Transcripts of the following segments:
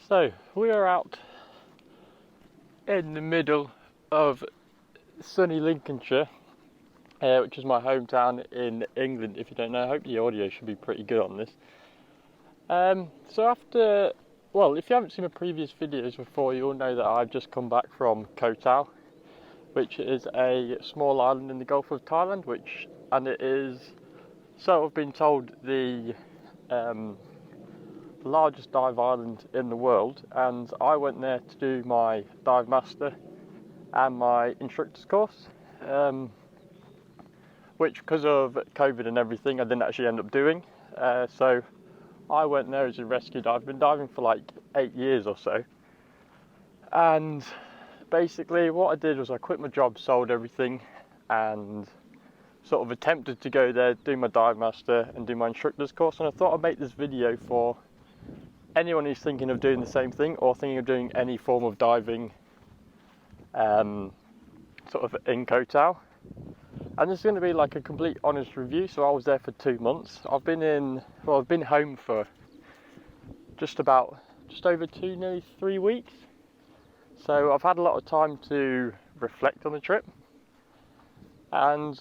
So we are out in the middle of sunny Lincolnshire, which is my hometown in England. If you don't know, I hope the audio should be pretty good on this. If you haven't seen my previous videos before, you'll know that I've just come back from Koh Tao, which is a small island in the Gulf of Thailand, and it is, so I've been told, the largest dive island in the world, and I went there to do my dive master and my instructor's course, which because of COVID and everything I didn't actually end up doing. So I went there as a rescue diver. I've been diving for like 8 years or so, and basically what I did was I quit my job, sold everything, and sort of attempted to go there, do my dive master and do my instructor's course. And I thought I'd make this video for anyone who's thinking of doing the same thing or thinking of doing any form of diving sort of in Koh Tao. And this is going to be like a complete honest review. So I was there for 2 months. I've been home for just over 2, nearly 3 weeks. So I've had a lot of time to reflect on the trip. And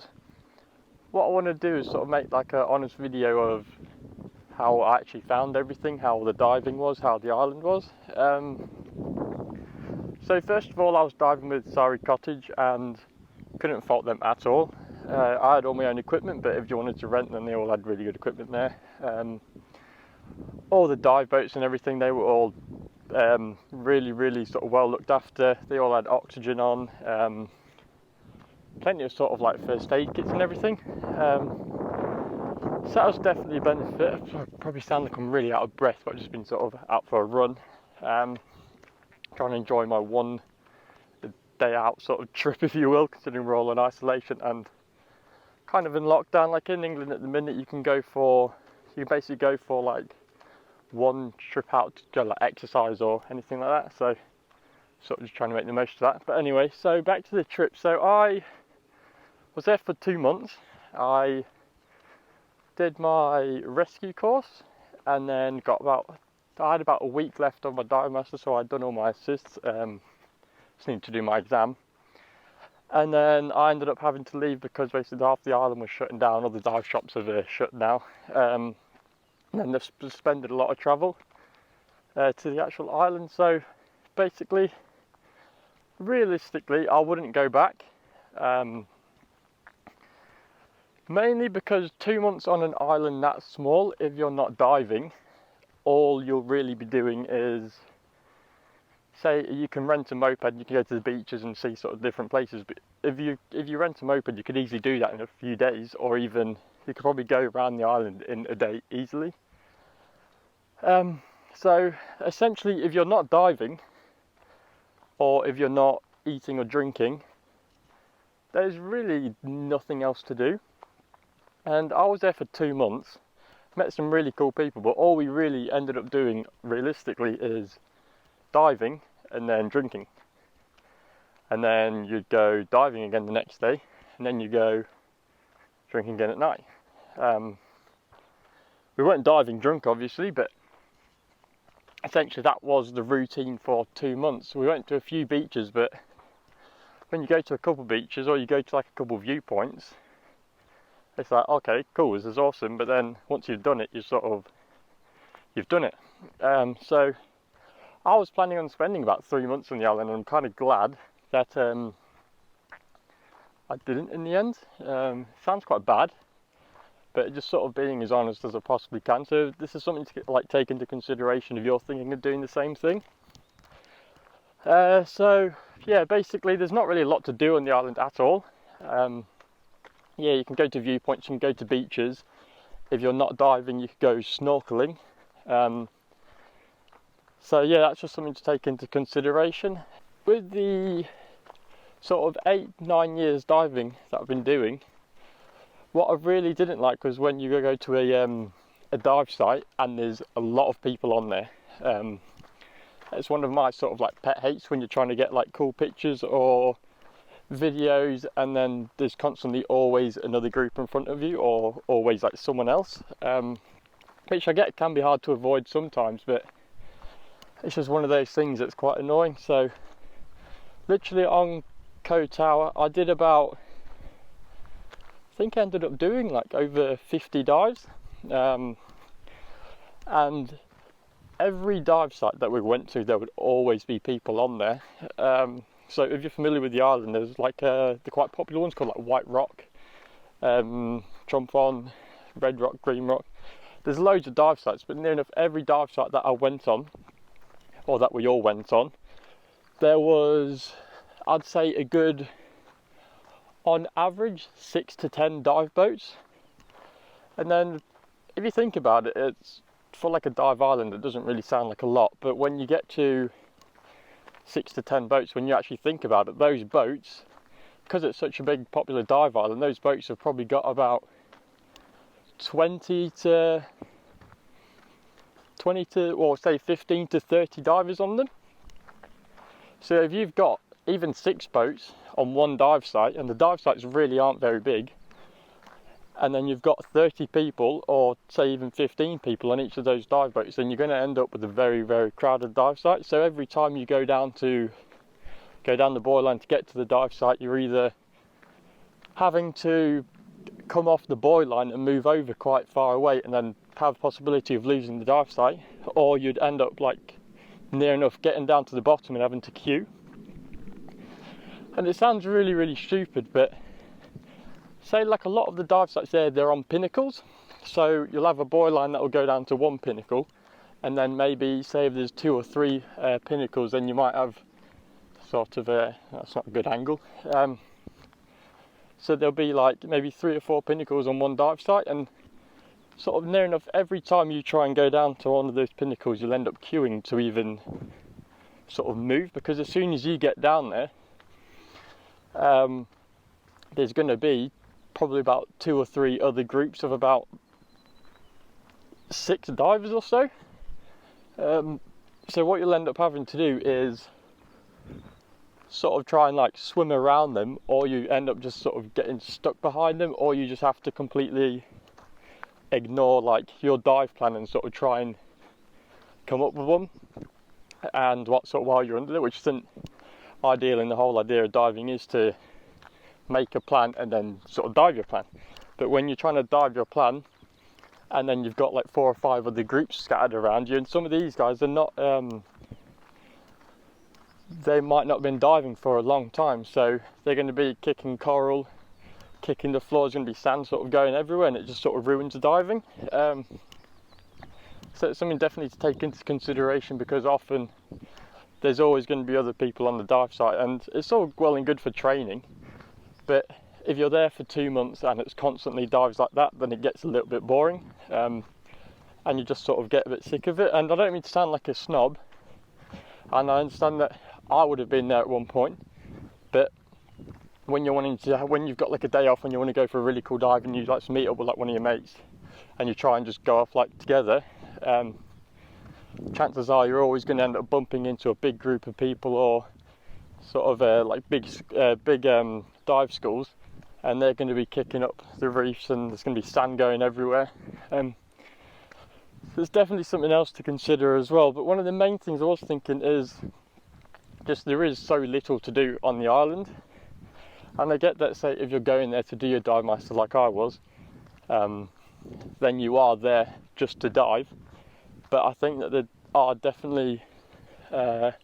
what I want to do is sort of make like an honest video of how I actually found everything, how the diving was, how the island was. So first of all, I was diving with Sari Cottage and couldn't fault them at all. I had all my own equipment, but if you wanted to rent, then they all had really good equipment there. All the dive boats and everything, they were all really sort of well looked after. They all had oxygen on, plenty of sort of like first aid kits and everything. So that was definitely a benefit. I probably sound like I'm really out of breath, but I've just been sort of out for a run, trying to enjoy my one day out sort of trip, if you will, considering we're all in isolation and kind of in lockdown. Like in England at the minute, you can basically go for like one trip out to go like exercise or anything like that. So sort of just trying to make the most of that. But anyway, so back to the trip. So I was there for 2 months. I did my rescue course, and then I had about a week left on my dive master, so I'd done all my assists. Just need to do my exam, and then I ended up having to leave because basically half the island was shutting down. All the dive shops have shut now, and then they've suspended a lot of travel to the actual island. So basically, realistically, I wouldn't go back. Mainly because 2 months on an island that small, if you're not diving, all you'll really be doing is, say you can rent a moped, you can go to the beaches and see sort of different places, but if you rent a moped, you could easily do that in a few days, or even you could probably go around the island in a day easily. So essentially, if you're not diving, or if you're not eating or drinking, there's really nothing else to do. And I was there for 2 months, met some really cool people, but all we really ended up doing realistically is diving and then drinking. And then you'd go diving again the next day, and then you go drinking again at night. We weren't diving drunk obviously, but essentially that was the routine for 2 months. We went to a few beaches, but when you go to a couple beaches or you go to like a couple viewpoints, it's like, okay, cool, this is awesome, but then once you've done it, you've done it. So I was planning on spending about 3 months on the island, and I'm kind of glad that I didn't in the end. Sounds quite bad, but just sort of being as honest as I possibly can. So this is something to take into consideration if you're thinking of doing the same thing. So yeah, basically there's not really a lot to do on the island at all. Yeah, you can go to viewpoints, you can go to beaches. If you're not diving, you could go snorkeling. So yeah, that's just something to take into consideration. With the sort of 8-9 years diving that I've been doing, what I really didn't like was when you go to a dive site and there's a lot of people on there. It's one of my sort of like pet hates, when you're trying to get like cool pictures or videos and then there's constantly always another group in front of you, or always like someone else, which I get can be hard to avoid sometimes, but it's just one of those things that's quite annoying. So literally on Koh Tao, I did about, I think I ended up doing like over 50 dives, and every dive site that we went to, there would always be people on there. So if you're familiar with the island, there's like the quite popular ones called like White Rock, Trompon, Red Rock, Green Rock. There's loads of dive sites, but near enough every dive site that I went on, or that we all went on, there was, I'd say, a good, on average, 6 to 10 dive boats. And then if you think about it, it's for like a dive island, it doesn't really sound like a lot, but when you get to 6 to 10 boats, when you actually think about it, those boats, because it's such a big popular dive island, those boats have probably got about 20 to, or say 15 to 30 divers on them. So if you've got even 6 boats on one dive site, and the dive sites really aren't very big, and then you've got 30 people, or say even 15 people on each of those dive boats, then you're going to end up with a very, very crowded dive site. So every time you go down the buoy line to get to the dive site, you're either having to come off the buoy line and move over quite far away and then have the possibility of losing the dive site, or you'd end up like near enough getting down to the bottom and having to queue. And it sounds really, really stupid, but say like a lot of the dive sites there, they're on pinnacles. So you'll have a buoy line that will go down to one pinnacle, and then maybe say if there's 2 or 3 pinnacles, then you might have sort of that's not a good angle. So there'll be like maybe 3 or 4 pinnacles on one dive site, and sort of near enough every time you try and go down to one of those pinnacles, you'll end up queuing to even sort of move, because as soon as you get down there, there's going to be probably about 2 or 3 other groups of about 6 divers or so. So what you'll end up having to do is sort of try and like swim around them, or you end up just sort of getting stuck behind them, or you just have to completely ignore like your dive plan and sort of try and come up with one, and what sort of while you're under it, which isn't ideal. In the whole idea of diving is to make a plan and then sort of dive your plan. But when you're trying to dive your plan and then you've got like 4 or 5 other groups scattered around you, and some of these guys are not they might not have been diving for a long time, so they're going to be kicking coral, kicking the floor, there's going to be sand sort of going everywhere, and it just sort of ruins the diving. So it's something definitely to take into consideration, because often there's always going to be other people on the dive site, and it's all well and good for training, but if you're there for 2 months and it's constantly dives like that, then it gets a little bit boring, and you just sort of get a bit sick of it. And I don't mean to sound like a snob, and I understand that I would have been there at one point, but when you've got like a day off and you want to go for a really cool dive, and you like to meet up with like one of your mates and you try and just go off like together, chances are you're always going to end up bumping into a big group of people, or sort of like big dive schools, and they're going to be kicking up the reefs, and there's going to be sand going everywhere. There's definitely something else to consider as well. But one of the main things I was thinking is just there is so little to do on the island, and I get that, say if you're going there to do your dive master like I was, then you are there just to dive. But I think that there are definitely better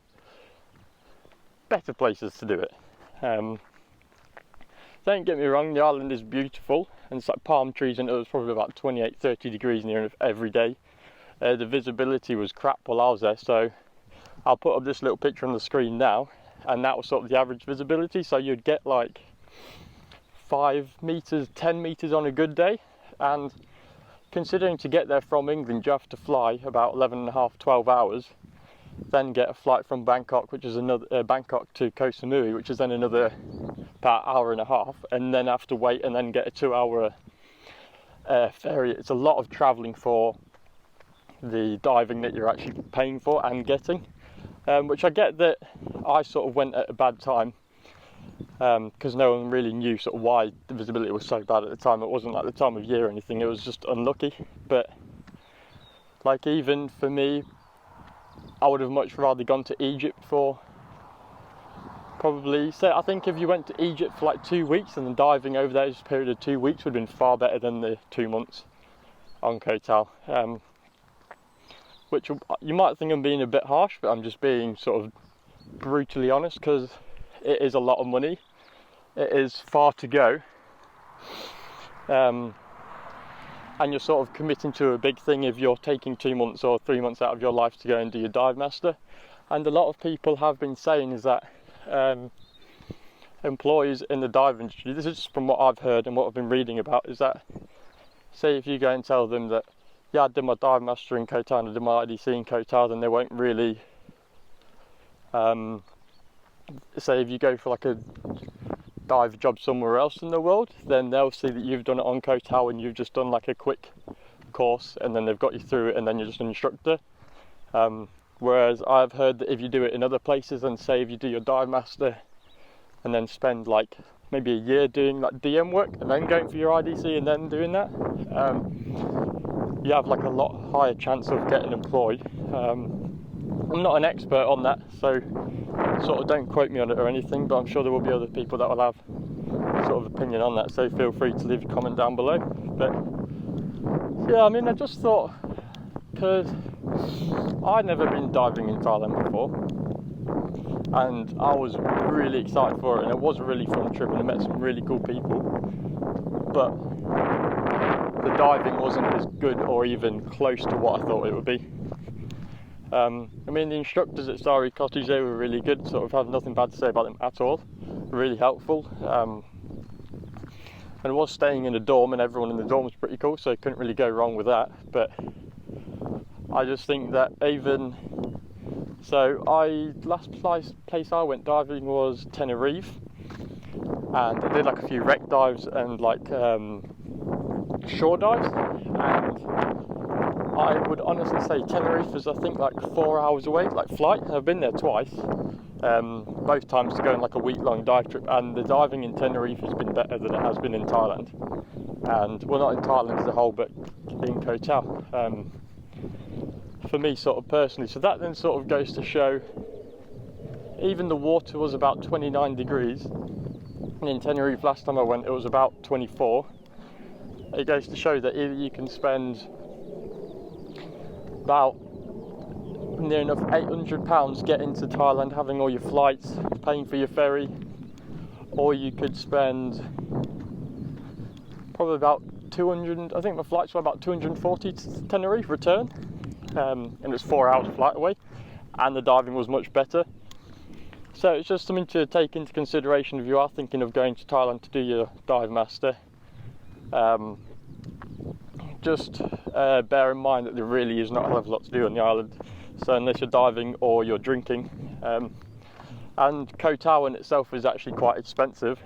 places to do it. Don't get me wrong, the island is beautiful, and it's like palm trees, and it was probably about 28-30 degrees near enough every day. The visibility was crap while I was there, so I'll put up this little picture on the screen now, and that was sort of the average visibility. So you'd get like 5 meters, 10 meters on a good day, and considering to get there from England you have to fly about 11.5-12 hours, then get a flight from Bangkok, which is another Bangkok to Koh Samui, which is then another about hour and a half, and then have to wait and then get a 2-hour ferry. It's a lot of travelling for the diving that you're actually paying for and getting, which I get that I sort of went at a bad time, because no one really knew sort of why the visibility was so bad at the time. It wasn't like the time of year or anything, it was just unlucky. But like even for me, I would have much rather gone to Egypt for probably, say, I think if you went to Egypt for like 2 weeks and then diving over there just a period of 2 weeks would have been far better than the 2 months on Koh Tao. Which you might think I'm being a bit harsh, but I'm just being sort of brutally honest, because it is a lot of money. It is far to go. And you're sort of committing to a big thing if you're taking 2 months or 3 months out of your life to go and do your dive master. And a lot of people have been saying is that employees in the dive industry, this is just from what I've heard and what I've been reading about, is that say if you go and tell them that, yeah, I did my dive master in Koh Tao and I did my IDC in Koh Tao, then they won't really say if you go for like a dive job somewhere else in the world, then they'll see that you've done it on Koh Tao and you've just done like a quick course and then they've got you through it and then you're just an instructor. Whereas I've heard that if you do it in other places, and say if you do your dive master and then spend like maybe a year doing like DM work and then going for your IDC and then doing that, you have like a lot higher chance of getting employed. I'm not an expert on that, so sort of don't quote me on it or anything, but I'm sure there will be other people that will have sort of opinion on that, so feel free to leave a comment down below. But yeah, I mean, I just thought, because I'd never been diving in Thailand before and I was really excited for it, and it was a really fun trip and I met some really cool people, but the diving wasn't as good or even close to what I thought it would be. I mean, the instructors at Starry Cottage, they were really good, sort of have nothing bad to say about them at all, really helpful. And I was staying in a dorm and everyone in the dorm was pretty cool, so I couldn't really go wrong with that. But I just think that even, so last place I went diving was Tenerife, and I did like a few wreck dives and like shore dives, and I would honestly say Tenerife is, I think, like 4 hours away, like flight. I've been there twice, both times to go on like a week-long dive trip, and the diving in Tenerife has been better than it has been in Thailand. And, well, not in Thailand as a whole, but in Koh Tao, for me sort of personally. So that then sort of goes to show, even the water was about 29 degrees, and in Tenerife last time I went it was about 24. It goes to show that either you can spend about near enough £800 getting to Thailand, having all your flights, paying for your ferry, or you could spend probably about 200, I think my flights were about 240 to Tenerife return, and it was 4 hours flight away, and the diving was much better. So it's just something to take into consideration if you are thinking of going to Thailand to do your dive master. Just bear in mind that there really is not a hell of a lot to do on the island, so unless you're diving or you're drinking. And Koh Tao in itself is actually quite expensive,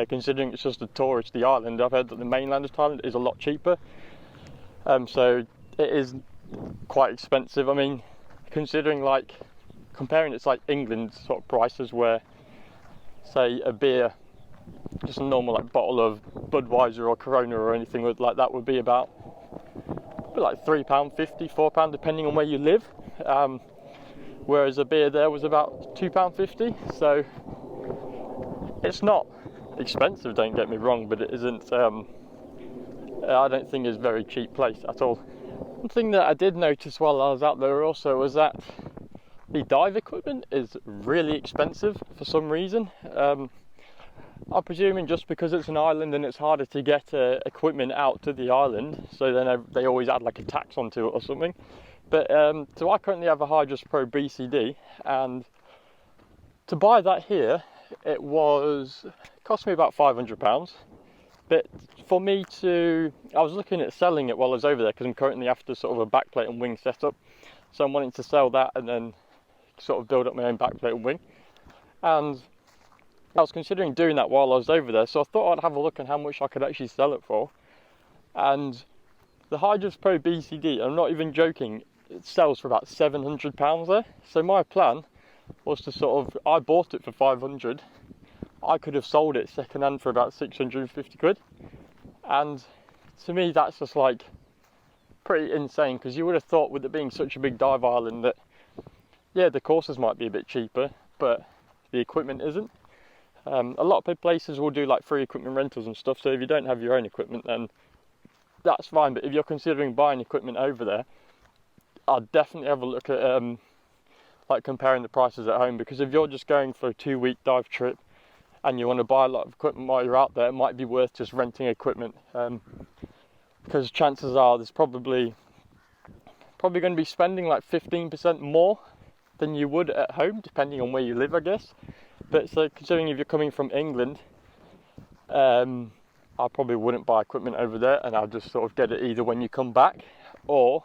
considering it's just a touristy island. I've heard that the mainland of Thailand is a lot cheaper, so it is quite expensive. I mean, considering, like, comparing it to like England sort of prices, where say a beer, just a normal like bottle of Budweiser or Corona or anything like that would be about like £3.50, £4 depending on where you live, whereas a beer there was about £2.50. So it's not expensive, don't get me wrong, but it isn't, I don't think it's a very cheap place at all. One thing that I did notice while I was out there also was that the dive equipment is really expensive for some reason. I'm presuming just because it's an island and it's harder to get equipment out to the island, so then they always add like a tax onto it or something. But so I currently have a Hydrus Pro BCD, and to buy that here, it cost me about £500. But for me I was looking at selling it while I was over there, because I'm currently after sort of a backplate and wing setup, so I'm wanting to sell that and then sort of build up my own backplate and wing. And I was considering doing that while I was over there, so I thought I'd have a look at how much I could actually sell it for. And the Hydrus Pro BCD, I'm not even joking, it sells for about £700 there. So my plan was to sort of, I bought it for 500, I could have sold it second hand for about 650 quid. And to me that's just like pretty insane, because you would have thought, with it being such a big dive island, that yeah, the courses might be a bit cheaper, but the equipment isn't. A lot of places will do like free equipment rentals and stuff, so if you don't have your own equipment, then that's fine. But if you're considering buying equipment over there, I'd definitely have a look at like comparing the prices at home, because if you're just going for a 2-week dive trip and you want to buy a lot of equipment while you're out there, it might be worth just renting equipment, because chances are there's probably going to be spending like 15% more than you would at home, depending on where you live, I guess. But so considering if you're coming from England, I probably wouldn't buy equipment over there, and I'll just sort of get it either when you come back, or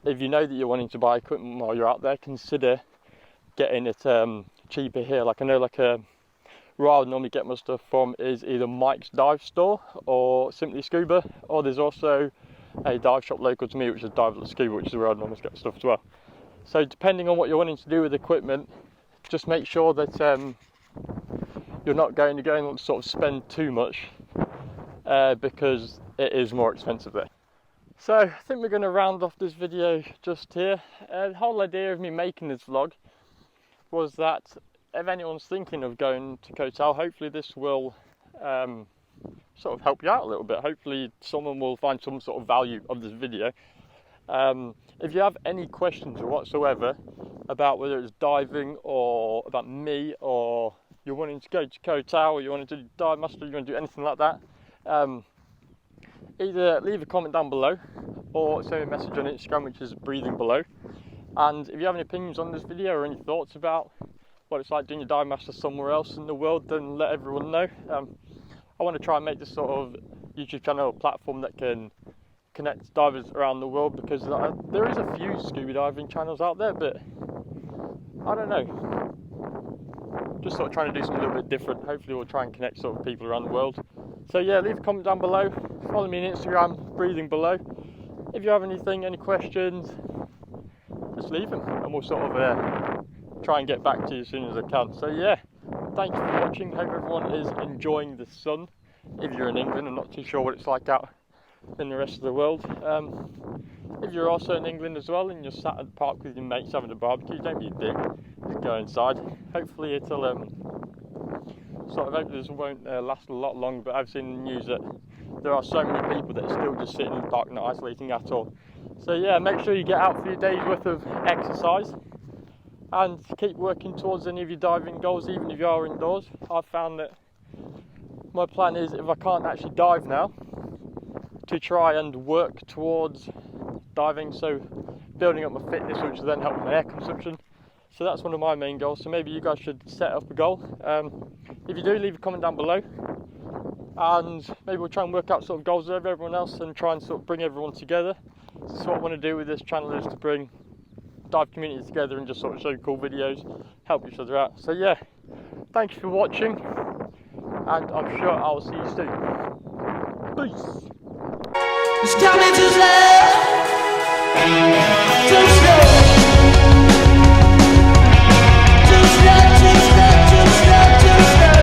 if you know that you're wanting to buy equipment while you're out there, consider getting it cheaper here. Like I know, where I would normally get my stuff from is either Mike's Dive Store or Simply Scuba, or there's also a dive shop local to me, which is Dive Scuba, which is where I'd normally get stuff as well. So depending on what you're wanting to do with equipment, just make sure that you're not going to sort of spend too much, because it is more expensive there. So I think we're going to round off this video just here. The whole idea of me making this vlog was that if anyone's thinking of going to Koh Tao, hopefully this will sort of help you out a little bit. Hopefully someone will find some sort of value of this video. If you have any questions whatsoever about whether it's diving or about me, or you're wanting to go to Koh Tao, or you want to do dive master, you want to do anything like that, either leave a comment down below or send me a message on Instagram, which is breathing below. And if you have any opinions on this video or any thoughts about what it's like doing your dive master somewhere else in the world, then let everyone know. I want to try and make this sort of YouTube channel a platform that can connect divers around the world, because there is a few scuba diving channels out there, but I don't know, just sort of trying to do something a little bit different. Hopefully we'll try and connect sort of people around the world. So yeah, leave a comment down below, follow me on Instagram, breathing below. If you have anything, any questions, just leave them and we'll sort of try and get back to you as soon as I can. So yeah, thank you for watching. Hope everyone is enjoying the sun. If you're in England, I'm not too sure what it's like out in the rest of the world. If you're also in England as well and you're sat at the park with your mates having a barbecue, don't be a dick, just go inside. Hopefully it'll hope this won't last a lot longer, but I've seen in the news that there are so many people that are still just sitting in the park, not isolating at all. So yeah, make sure you get out for your day's worth of exercise and keep working towards any of your diving goals, even if you are indoors. I've found that my plan is, if I can't actually dive now, to try and work towards diving, so building up my fitness, which will then help with my air consumption. So that's one of my main goals. So maybe you guys should set up a goal. If you do, leave a comment down below, and maybe we'll try and work out sort of goals with everyone else and try and sort of bring everyone together. So what I want to do with this channel is to bring dive communities together and just sort of show cool videos, help each other out. So yeah, thank you for watching, and I'm sure I'll see you soon. Peace. It's coming to love.